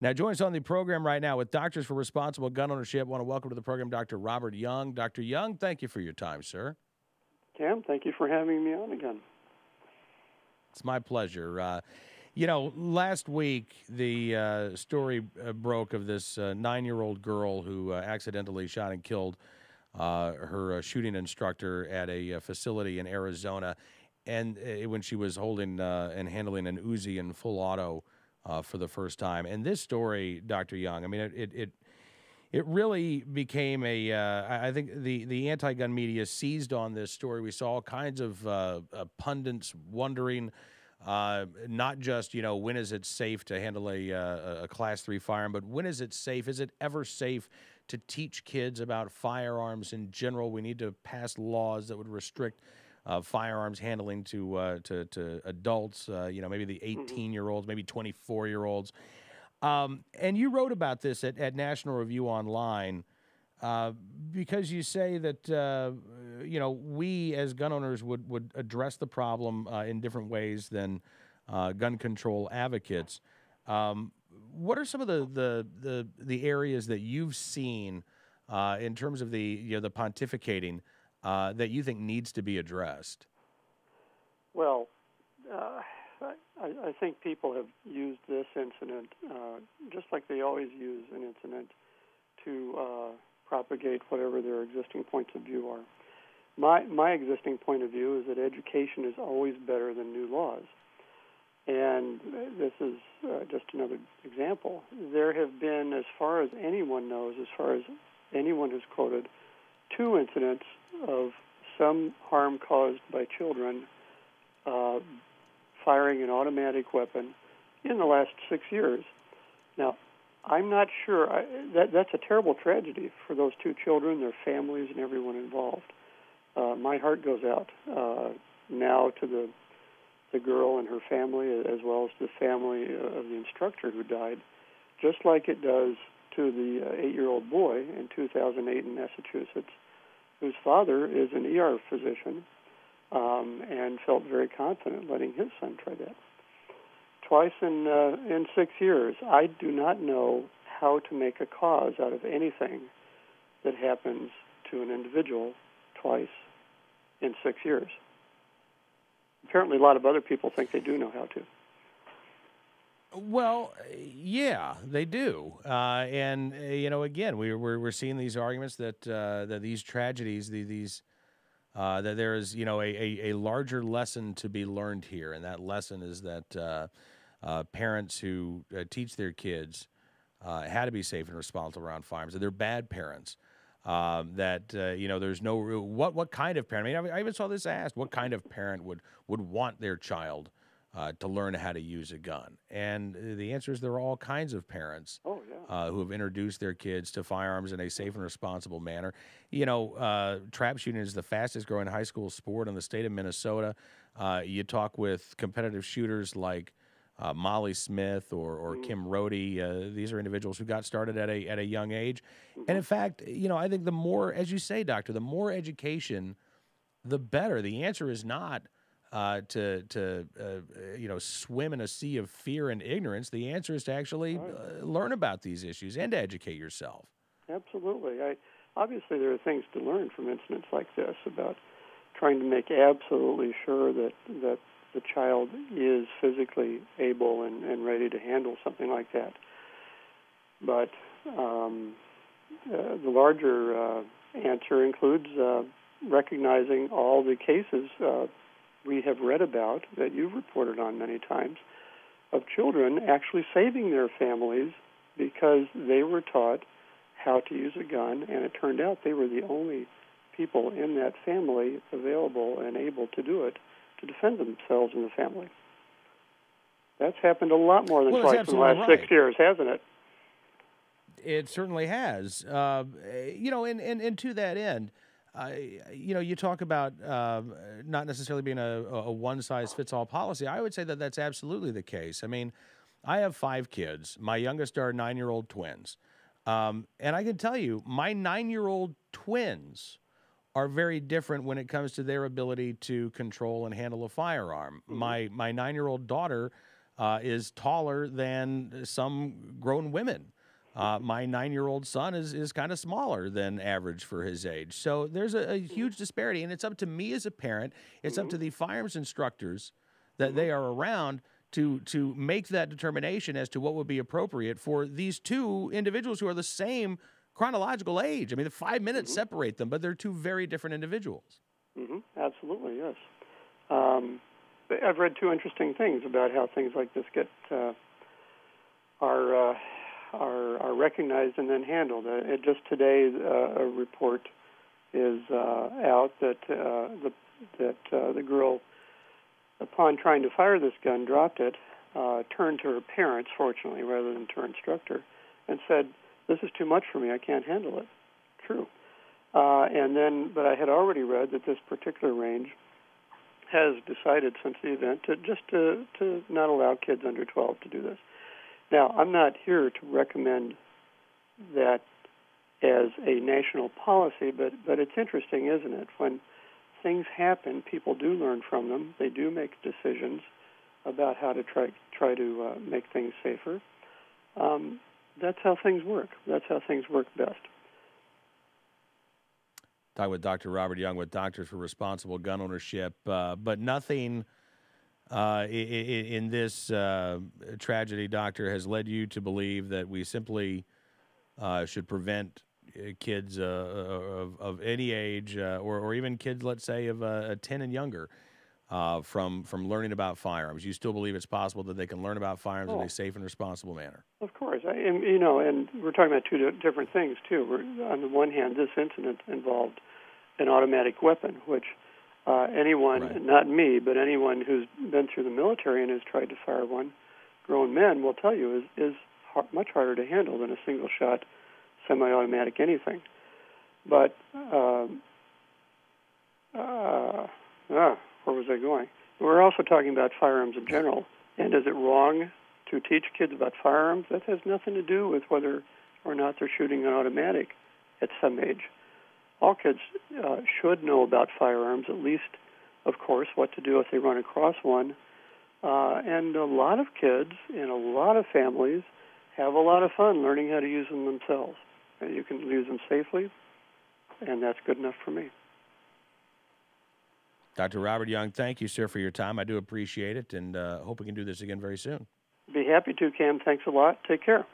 Now, join us on the program right now with Doctors for Responsible Gun Ownership. I want to welcome to the program Dr. Robert Young. Dr. Young, thank you for your time, sir. Cam, thank you for having me on again. It's my pleasure. Last week, the story broke of this 9-year-old girl who accidentally shot and killed her shooting instructor at a facility in Arizona, and when she was holding and handling an Uzi in full auto for the first time. And this story, Dr. Young, I mean, it really became I think the anti-gun media seized on this story. We saw all kinds of pundits wondering, not just, when is it safe to handle a Class 3 firearm, but when is it safe? Is it ever safe to teach kids about firearms in general? We need to pass laws that would restrict firearms handling to adults, maybe the 18-year-olds, maybe 24-year-olds. And you wrote about this at National Review Online because you say that, we as gun owners would address the problem in different ways than gun control advocates. What are some of the areas that you've seen in terms of the pontificating that you think needs to be addressed? Well, I think people have used this incident just like they always use an incident to propagate whatever their existing points of view are. My existing point of view is that education is always better than new laws. And this is just another example. There have been, as far as anyone knows, as far as anyone has quoted, 2 incidents of some harm caused by children firing an automatic weapon in the last 6 years. Now, I'm not sure. That's a terrible tragedy for those 2 children, their families, and everyone involved. My heart goes out now to the girl and her family, as well as the family of the instructor who died, just like it does to the 8-year-old boy in 2008 in Massachusetts, whose father is an ER physician and felt very confident letting his son try that. Twice in 6 years. I do not know how to make a cause out of anything that happens to an individual twice in 6 years. Apparently, a lot of other people think they do know how to. Well, yeah, they do, and again, we're seeing these arguments that these tragedies, that there is a larger lesson to be learned here, and that lesson is that parents who teach their kids how to be safe and responsible around firearms, that they're bad parents. There's no real, what kind of parent? I mean, I even saw this asked: what kind of parent would want their child to learn how to use a gun? And the answer is there are all kinds of parents who have introduced their kids to firearms in a safe and responsible manner. Trap shooting is the fastest growing high school sport in the state of Minnesota. You talk with competitive shooters like Molly Smith or Kim Rohde. These are individuals who got started at a young age. And in fact, I think the more, as you say, doctor, the more education, the better. The answer is not to swim in a sea of fear and ignorance. The answer is to actually learn about these issues and to educate yourself. Absolutely. Obviously, there are things to learn from incidents like this about trying to make absolutely sure that the child is physically able and ready to handle something like that. But the larger answer includes recognizing all the cases we have read about, that you've reported on many times, of children actually saving their families because they were taught how to use a gun, and it turned out they were the only people in that family available and able to do it, to defend themselves and the family. That's happened a lot more than twice in the last 6 years, hasn't it? It certainly has. And to that end, you talk about not necessarily being a one-size-fits-all policy. I would say that that's absolutely the case. I mean, I have 5 kids. My youngest are 9-year-old twins. And I can tell you, my 9-year-old twins are very different when it comes to their ability to control and handle a firearm. My 9-year-old daughter is taller than some grown women. My 9-year-old son is kind of smaller than average for his age. So there's a huge disparity, and it's up to me as a parent. It's up to the firearms instructors that they are around to make that determination as to what would be appropriate for these two individuals who are the same chronological age. I mean, the 5 minutes separate them, but they're two very different individuals. Absolutely, yes. I've read two interesting things about how things like this get are recognized and then handled. Just today, a report is out that the girl, upon trying to fire this gun, dropped it, turned to her parents, fortunately, rather than to her instructor, and said, "This is too much for me. I can't handle it." True. But I had already read that this particular range has decided since the event to not allow kids under 12 to do this. Now, I'm not here to recommend that as a national policy, but it's interesting, isn't it? When things happen, people do learn from them. They do make decisions about how to try to make things safer. That's how things work. That's how things work best. Talking with Dr. Robert Young with Doctors for Responsible Gun Ownership, but nothing in this tragedy, Doctor, has led you to believe that we simply should prevent kids of any age, or even kids, let's say, of 10 and younger, from learning about firearms. You still believe it's possible that they can learn about firearms in a safe and responsible manner? Of course. And we're talking about two different things, too. On the one hand, this incident involved an automatic weapon, which anyone, not me, but anyone who's been through the military and has tried to fire one, grown men will tell you is much harder to handle than a single-shot semi-automatic anything. But where was I going? We're also talking about firearms in general. And is it wrong to teach kids about firearms? That has nothing to do with whether or not they're shooting an automatic at some age. All kids should know about firearms, at least, of course, what to do if they run across one. And a lot of kids in a lot of families have a lot of fun learning how to use them themselves. And you can use them safely, and that's good enough for me. Dr. Robert Young, thank you, sir, for your time. I do appreciate it, and hope we can do this again very soon. Be happy to, Cam. Thanks a lot. Take care.